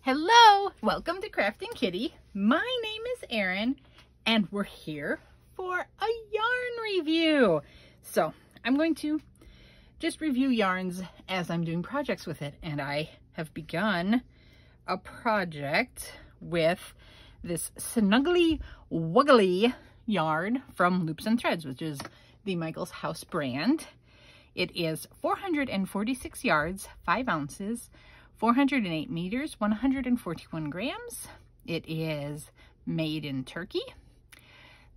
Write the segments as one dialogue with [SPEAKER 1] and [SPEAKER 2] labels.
[SPEAKER 1] Hello, welcome to Krafting Kitty. My name is Erin and we're here for a yarn review. So I'm going to just review yarns as I'm doing projects with it, and I have begun a project with this Snuggly Wuggly yarn from Loops and Threads, which is the Michael's House brand. It is 446 yards, 5 ounces, 408 meters, 141 grams. It is made in Turkey.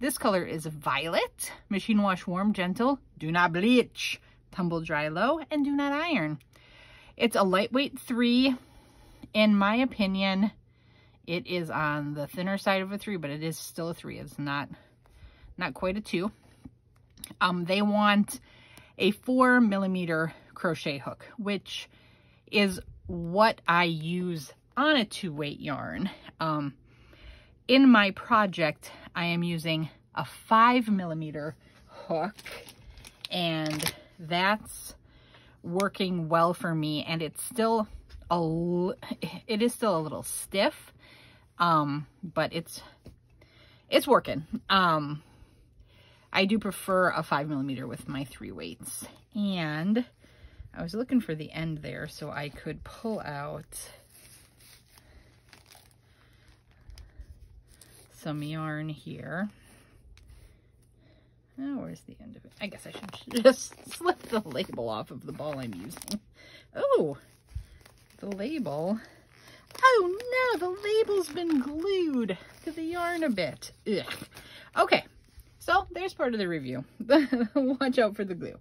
[SPEAKER 1] This color is violet, machine wash warm, gentle, do not bleach, tumble dry low, and do not iron. It's a lightweight 3. In my opinion, it is on the thinner side of a 3, but it is still a 3. It's not quite a 2. They want a 4mm crochet hook, which is what I use on a 2-weight yarn. In my project, I am using a 5mm hook, and that's working well for me, and it is still a little stiff, but it's working. I do prefer a 5mm with my 3 weights, and I was looking for the end there so I could pull out some yarn here. Oh, where's the end of it? I guess I should just slip the label off of the ball I'm using. Oh, the label. Oh no, the label's been glued to the yarn a bit. Ugh. Okay, so there's part of the review. Watch out for the glue.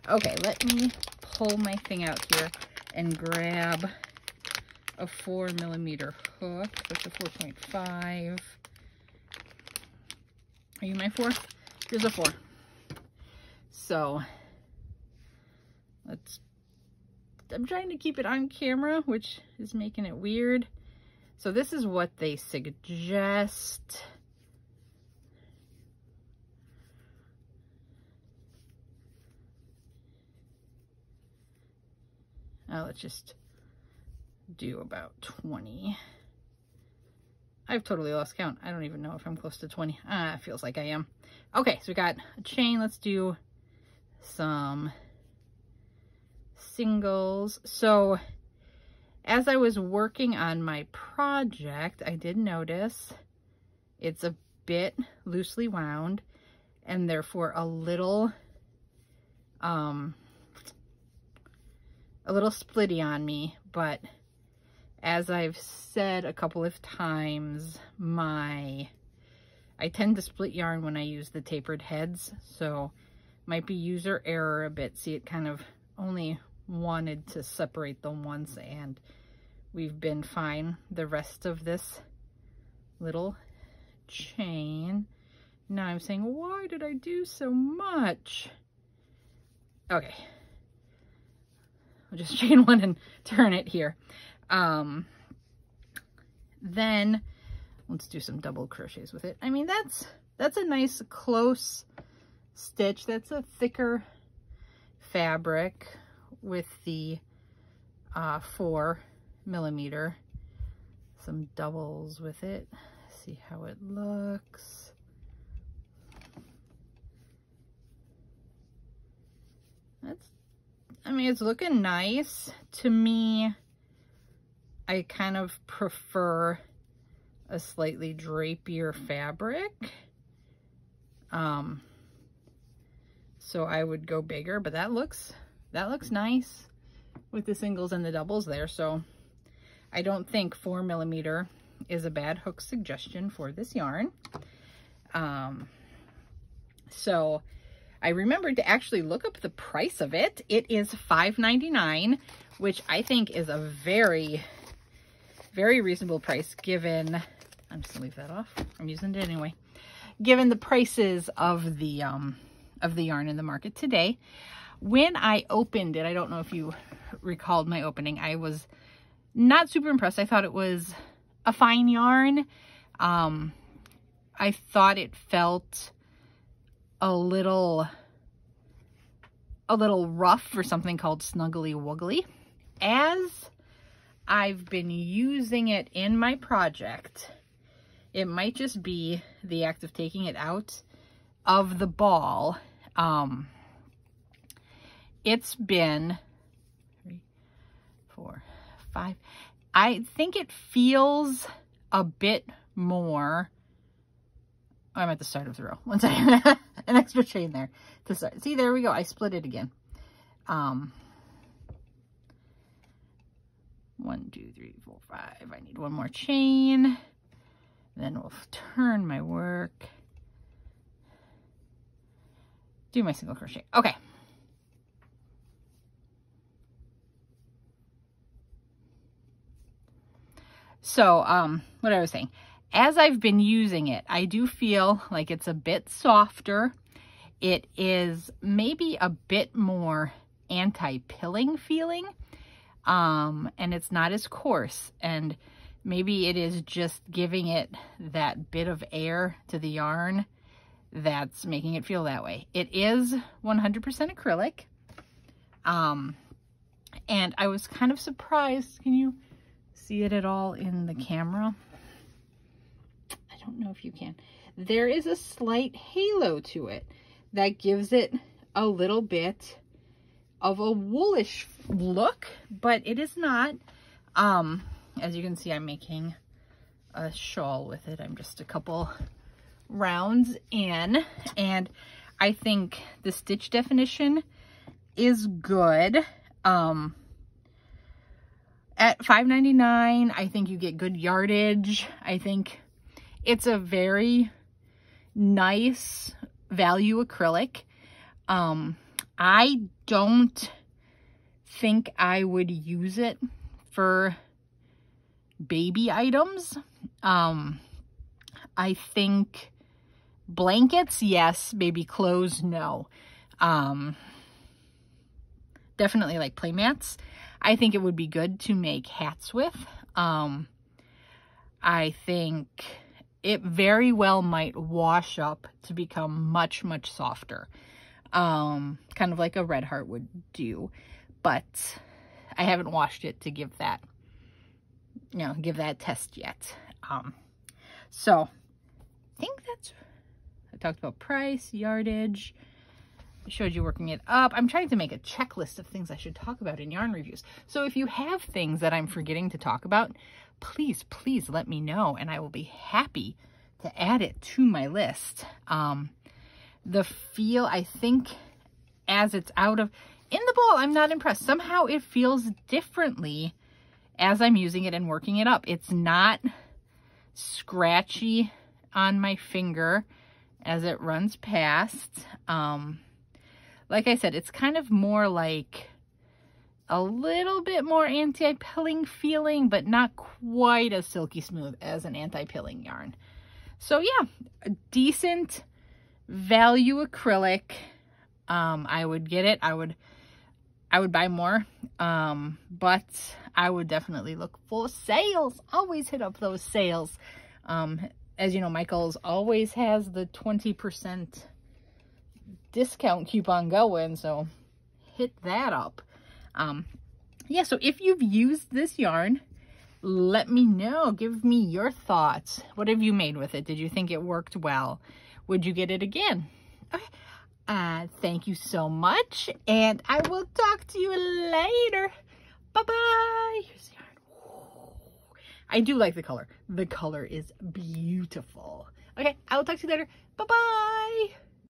[SPEAKER 1] Okay, let me pull my thing out here and grab a 4mm hook. That's a 4.5. Are you my 4? Here's a 4. So I'm trying to keep it on camera, which is making it weird. So this is what they suggest. Let's just do about 20. I've totally lost count. I don't even know if I'm close to 20. It feels like I am. Okay, so we got a chain. Let's do some singles. So as I was working on my project, I did notice it's a bit loosely wound and therefore a little splitty on me, but as I've said a couple of times, I tend to split yarn when I use the tapered heads, so might be user error a bit. See, it kind of only wanted to separate them once, and we've been fine. The rest of this little chain, now I'm saying, why did I do so much? Okay, I'll just chain one and turn it here. Then let's do some double crochets with it. I mean, that's a nice close stitch. That's a thicker fabric with the 4mm. Some doubles with it. See how it looks. I mean, it's looking nice. To me, I kind of prefer a slightly drapier fabric. So I would go bigger, but that looks nice with the singles and the doubles there. So I don't think 4mm is a bad hook suggestion for this yarn. So I remembered to actually look up the price of it. It is $5.99, which I think is a very, very reasonable price given, I'm just gonna leave that off. I'm using it anyway. Given the prices of the yarn in the market today. When I opened it, I don't know if you recalled my opening, I was not super impressed. I thought it was a fine yarn. I thought it felt a little rough for something called Snuggly Wuggly. As I've been using it in my project. It might just be the act of taking it out of the ball. It's been 3, 4, 5. I think it feels a bit more. I'm at the start of the row. One second. An extra chain there to start. See, there we go. I split it again. 1, 2, 3, 4, 5. I need one more chain. Then we'll turn my work. Do my single crochet. Okay. So, what I was saying, as I've been using it, I do feel like it's a bit softer. It is maybe a bit more anti-pilling feeling, and it's not as coarse, and maybe it is just giving it that bit of air to the yarn that's making it feel that way. It is 100% acrylic, and I was kind of surprised. Can you see it at all in the camera? I don't know if you can. There is a slight halo to it that gives it a little bit of a woolish look, but it is not. As you can see, I'm making a shawl with it. I'm just a couple rounds in, and I think the stitch definition is good. At $5.99, I think you get good yardage. I think it's a very nice value acrylic. I don't think I would use it for baby items. I think blankets, yes. Baby clothes, no. Definitely like playmats. I think it would be good to make hats with. I think it very well might wash up to become much, much softer. Kind of like a red heart would do. But I haven't washed it to give that, give that test yet. So I think I talked about price, yardage. I showed you working it up. I'm trying to make a checklist of things I should talk about in yarn reviews. So if you have things that I'm forgetting to talk about, please, please let me know, and I will be happy to add it to my list. The feel, I think, as it's out of, in the ball, I'm not impressed. Somehow it feels differently as I'm using it and working it up. It's not scratchy on my finger as it runs past. Like I said, it's kind of more like a little bit more anti-pilling feeling, but not quite as silky smooth as an anti-pilling yarn. So yeah, a decent value acrylic. I would get it. I would buy more, but I would definitely look for sales. Always hit up those sales. As you know, Michael's always has the 20% discount coupon going, so hit that up. Yeah, so if you've used this yarn, let me know. Give me your thoughts. What have you made with it? Did you think it worked well? Would you get it again? Okay. Thank you so much, and I will talk to you later. Bye-bye. Here's the yarn. I do like the color. The color is beautiful. Okay, I will talk to you later. Bye-bye.